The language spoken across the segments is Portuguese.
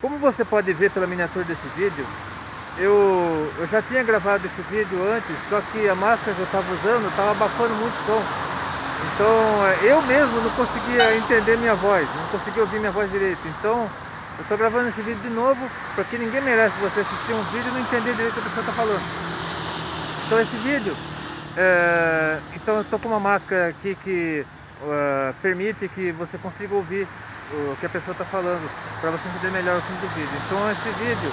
Como você pode ver pela miniatura desse vídeo, eu já tinha gravado esse vídeo antes, só que a máscara que eu estava usando estava abafando muito o som. Então eu mesmo não conseguia entender minha voz, não conseguia ouvir minha voz direito. Então eu estou gravando esse vídeo de novo, porque ninguém merece você assistir um vídeo e não entender direito o que a pessoa está falando. Então esse vídeo, então eu estou com uma máscara aqui que permite que você consiga ouvir o que a pessoa está falando, para você entender melhor o fim do vídeo. Então esse vídeo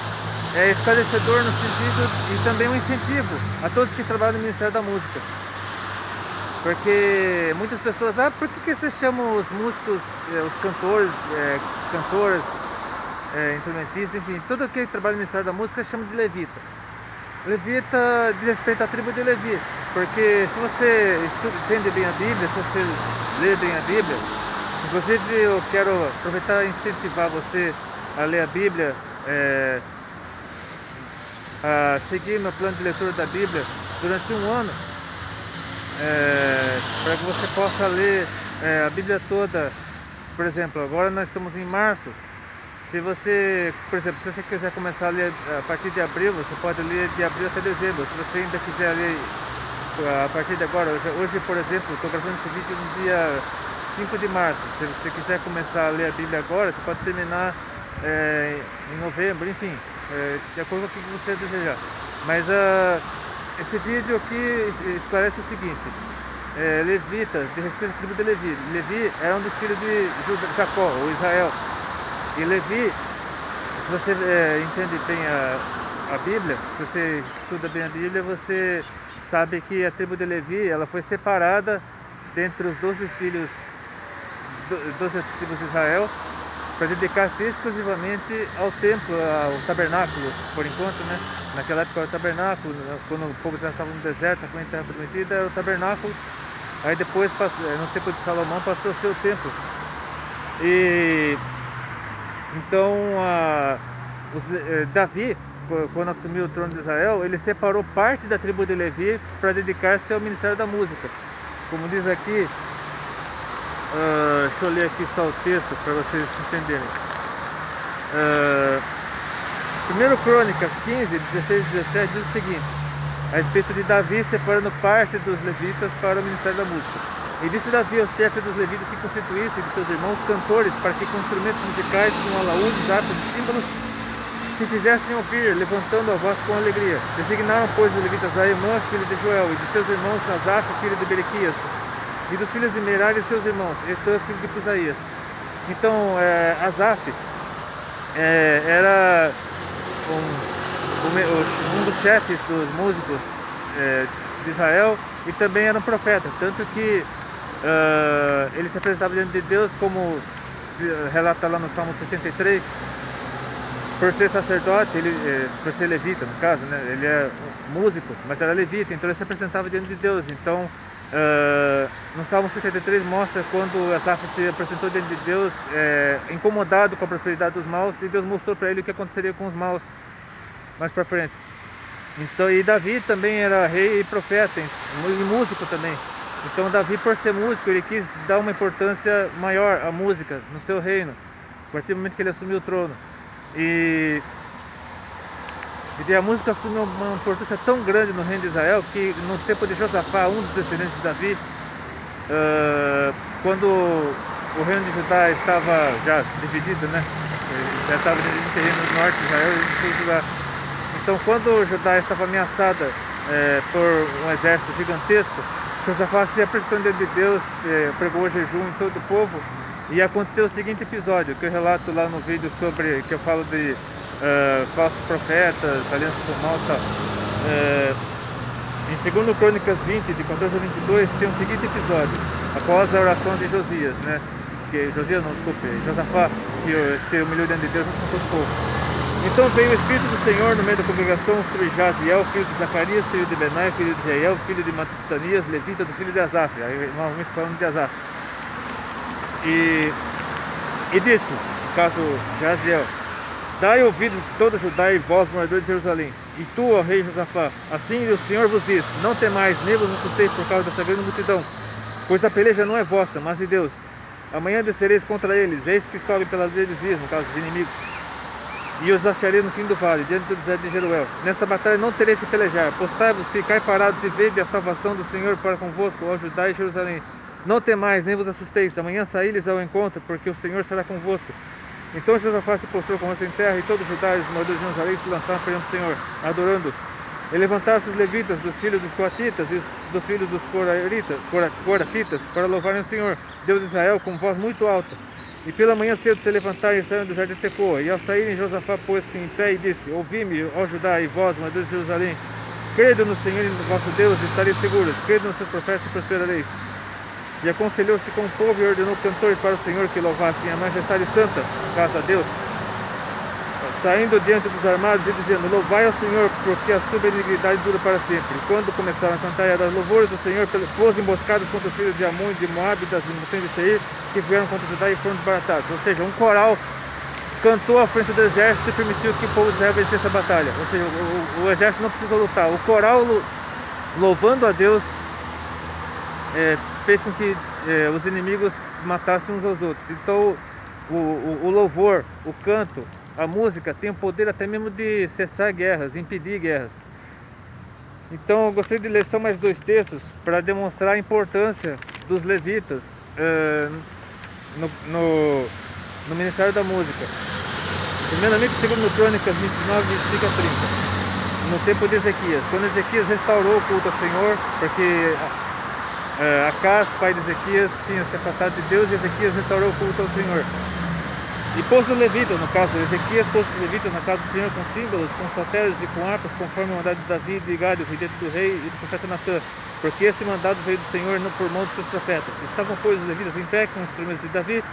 é esclarecedor no sentido e também um incentivo a todos que trabalham no Ministério da Música. Porque muitas pessoas, por que você chama os músicos, os cantores, cantoras, instrumentistas, enfim, todo aquele que trabalha no Ministério da Música chama de levita. Levita diz respeito à tribo de Levi, porque se você entende bem a Bíblia, se você lê bem a Bíblia, inclusive eu quero aproveitar e incentivar você a ler a Bíblia, a seguir meu plano de leitura da Bíblia durante um ano, para que você possa ler a Bíblia toda. Por exemplo, agora nós estamos em março. Se você, por exemplo, se você quiser começar a ler a partir de abril, você pode ler de abril até dezembro. Se você ainda quiser ler a partir de agora, hoje por exemplo, estou gravando esse vídeo no dia 5 de março. Se você quiser começar a ler a Bíblia agora, você pode terminar em novembro, enfim, de acordo com o que você desejar. Mas esse vídeo aqui esclarece o seguinte: Levita, de respeito à tribo de Levi. Levi era um dos filhos de Jacó, ou Israel. E Levi, se você entende bem a Bíblia, se você estuda bem a Bíblia, você sabe que a tribo de Levi, ela foi separada dentre os 12 filhos, 12 tribos de Israel, para dedicar-se exclusivamente ao templo, ao tabernáculo, por enquanto, né? Naquela época era o tabernáculo, quando o povo já estava no deserto, a terra prometida, era o tabernáculo. Aí depois, no tempo de Salomão, passou a ser o templo. E então, Davi, quando assumiu o trono de Israel, ele separou parte da tribo de Levi para dedicar-se ao ministério da música. Como diz aqui, deixa eu ler aqui só o texto para vocês entenderem. 1 Crônicas 15, 16 e 17 diz o seguinte, a respeito de Davi separando parte dos levitas para o ministério da música. E disse Davi ao chefe dos levitas que constituísse de seus irmãos cantores, para que com instrumentos musicais, com alaúdes, harpas e símbolos, se fizessem ouvir, levantando a voz com alegria. Designaram, pois, os levitas Aimã, filho de Joel, e de seus irmãos Asaf, filho de Berequias, e dos filhos de Merari, seus irmãos, Etã, filho de Cusaías. Então, Asaf era um dos chefes dos músicos de Israel, e também era um profeta, tanto que ele se apresentava diante de Deus, como relata lá no Salmo 73, por ser sacerdote, por ser levita no caso, né? Ele é músico, mas era levita, então ele se apresentava diante de Deus. Então no Salmo 73 mostra quando Asaf se apresentou diante de Deus, incomodado com a prosperidade dos maus, e Deus mostrou para ele o que aconteceria com os maus mais para frente. Então, e Davi também era rei e profeta, e músico também. Então Davi, por ser músico, ele quis dar uma importância maior à música no seu reino, a partir do momento que ele assumiu o trono. E a música assumiu uma importância tão grande no reino de Israel, que no tempo de Josafá, um dos descendentes de Davi, quando o reino de Judá estava já dividido, né? Já estava dividido em terreno do norte de Israel e no sul de Judá. Então, quando Judá estava ameaçada por um exército gigantesco, Josafá se apresentou diante de Deus, pregou o jejum em todo o povo, e aconteceu o seguinte episódio, que eu relato lá no vídeo sobre, que eu falo de falsos profetas, alianças com mal e tal. Em 2 Crônicas 20, de 14 a 22, tem o seguinte episódio, após a oração de Josias, né? Josafá, que se humilhou diante de Deus junto com todo o povo. Então veio o Espírito do Senhor no meio da congregação sobre Jaziel, filho de Zacarias, filho de Benai, filho de Jeiel, filho de Matanias, levita do filho de Asaf. Aí novamente falando de Asaf. E disse, no caso Jaziel, dai ouvido todo Judá e vós, moradores de Jerusalém, e tu, ó rei Josafá, assim o Senhor vos diz, não temais, nem vos assusteis por causa dessa grande multidão, pois a peleja não é vossa, mas de Deus. Amanhã descereis contra eles, eis que sobe pelas vezes, no caso dos inimigos. e os acharei no fim do vale, diante do deserto de Jeruel. Nessa batalha não tereis que pelejar. Postai-vos, ficai parados e vede a salvação do Senhor para convosco, ó Judá e Jerusalém. Não temais, nem vos assusteis. Amanhã saí-lhes ao encontro, porque o Senhor será convosco. Então Josafá se postrou com o rosto em terra, e todo Judá e os moradores de Jerusalém se lançaram perante o Senhor, adorando. E levantaram-se os levitas, dos filhos dos coatitas e dos filhos dos coratitas, para louvarem o Senhor, Deus de Israel, com voz muito alta. E pela manhã cedo se levantaram e saíram do jardim de Tecoa. E ao saírem, Josafá pôs-se em pé e disse: Ouvi-me, ó Judá, e vós, moradores de Jerusalém, credo no Senhor vosso Deus, e estareis seguros, credo nos seus profetas e prosperareis. E aconselhou-se com o povo e ordenou cantores para o Senhor que louvassem a majestade santa, graças a Deus, saindo diante dos armados e dizendo: Louvai ao Senhor, porque a sua benignidade dura para sempre. E quando começaram a cantar e a dar louvores do Senhor, pôs emboscadas contra os filhos de Amon, de Moabe, das montanhas de Seir, que vieram contra Judá e foram desbaratados. Ou seja, um coral cantou à frente do exército e permitiu que o povo de Israel vencesse a batalha. Ou seja, o exército não precisou lutar. O coral louvando a Deus fez com que os inimigos matassem uns aos outros. Então o louvor, o canto, a música tem o poder até mesmo de cessar guerras, impedir guerras. Então eu gostaria de ler só mais dois textos para demonstrar a importância dos levitas no Ministério da Música. Primeiramente, segundo Crônicas 29, 25 a 30. No tempo de Ezequias, quando Ezequias restaurou o culto ao Senhor, porque Acás, pai de Ezequias, tinha se afastado de Deus, e Ezequias restaurou o culto ao Senhor. E pôs os levitas, no caso, Ezequias pôs os levitas na casa do Senhor com símbolos, com saltérios e com harpas, conforme o mandado de Davi, de Gade, o vidente do rei, e do profeta Natã, porque esse mandado veio do Senhor não por mão dos seus profetas. Estavam, pois, os levitas em pé com os instrumentos de Davi,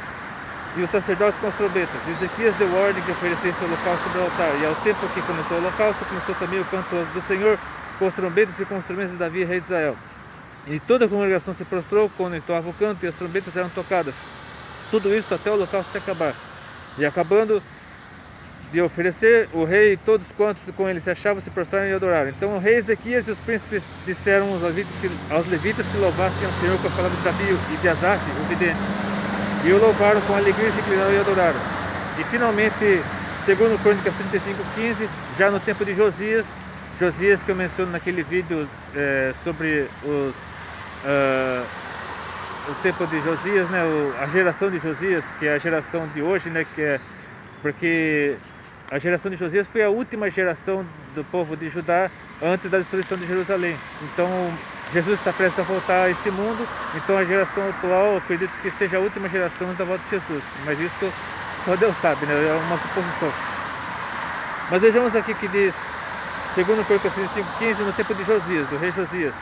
e os sacerdotes com as trombetas. E Ezequias deu ordem que oferecesse o holocausto sobre o altar. E ao tempo que começou o holocausto, começou também o canto do Senhor com as trombetas e com os instrumentos de Davi, rei de Israel. E toda a congregação se prostrou quando entoava o canto e as trombetas eram tocadas. Tudo isso até o holocausto se acabar. E acabando de oferecer, o rei e todos quantos com ele se achavam se prostraram e adoraram. Então o rei Ezequias e os príncipes disseram aos levitas que louvassem ao Senhor com a palavra de Davi e de Asaf, o vidente. E o louvaram com alegria, se inclinaram e adoraram. E finalmente, segundo Crônicas 35:15, já no tempo de Josias que eu menciono naquele vídeo sobre o tempo de Josias, né, a geração de Josias, que é a geração de hoje, né, porque a geração de Josias foi a última geração do povo de Judá antes da destruição de Jerusalém. Então Jesus está prestes a voltar a esse mundo, então a geração atual, eu acredito que seja a última geração antes da volta de Jesus, mas isso só Deus sabe, né, é uma suposição. Mas vejamos aqui que diz, segundo Crônicas 35:15, no tempo de Josias, do rei Josias.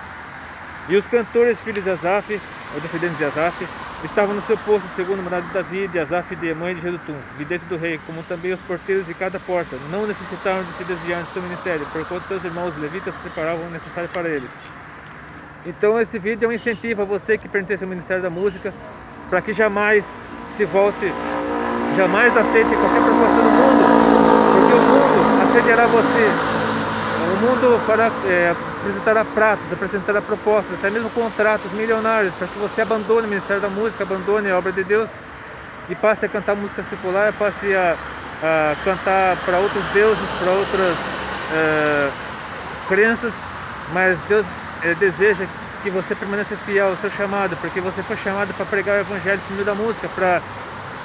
E os cantores, filhos de Asaf, ou descendentes de Asaf, estavam no seu posto, segundo o mandado de Davi, de Asaf, de Emã e de Jedutum, vidente do rei, como também os porteiros de cada porta. Não necessitaram de se desviar do seu ministério, porquanto seus irmãos levitas preparavam o necessário para eles. Então esse vídeo é um incentivo a você que pertence ao Ministério da Música, para que jamais se volte, jamais aceite qualquer proposta do mundo, porque o mundo assediará você. O mundo apresentará pratos, apresentará propostas, até mesmo contratos milionários, para que você abandone o Ministério da Música, abandone a obra de Deus e passe a cantar música secular, passe a cantar para outros deuses, para outras crenças, mas Deus deseja que você permaneça fiel ao seu chamado, porque você foi chamado para pregar o Evangelho por meio da música, para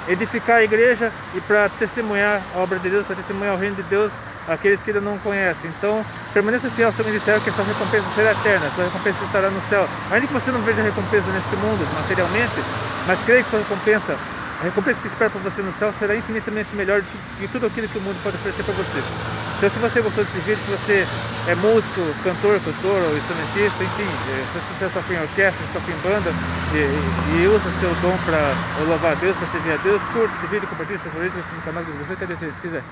edificar a igreja e para testemunhar a obra de Deus, para testemunhar o reino de Deus àqueles que ainda não conhecem. Então, permaneça fiel ao seu ministério, que a sua recompensa será eterna, a sua recompensa estará no céu. Ainda que você não veja recompensa nesse mundo, materialmente, mas creia que a recompensa que espera para você no céu será infinitamente melhor do que tudo aquilo que o mundo pode oferecer para você. Então, se você gostou desse vídeo, se você é músico, cantor, cantora, ou instrumentista, enfim, se você toca em orquestra, se toca em banda e usa seu dom para louvar a Deus, para servir a Deus, curte esse vídeo, compartilhe seus favoritos no canal de você, cadê se quiser.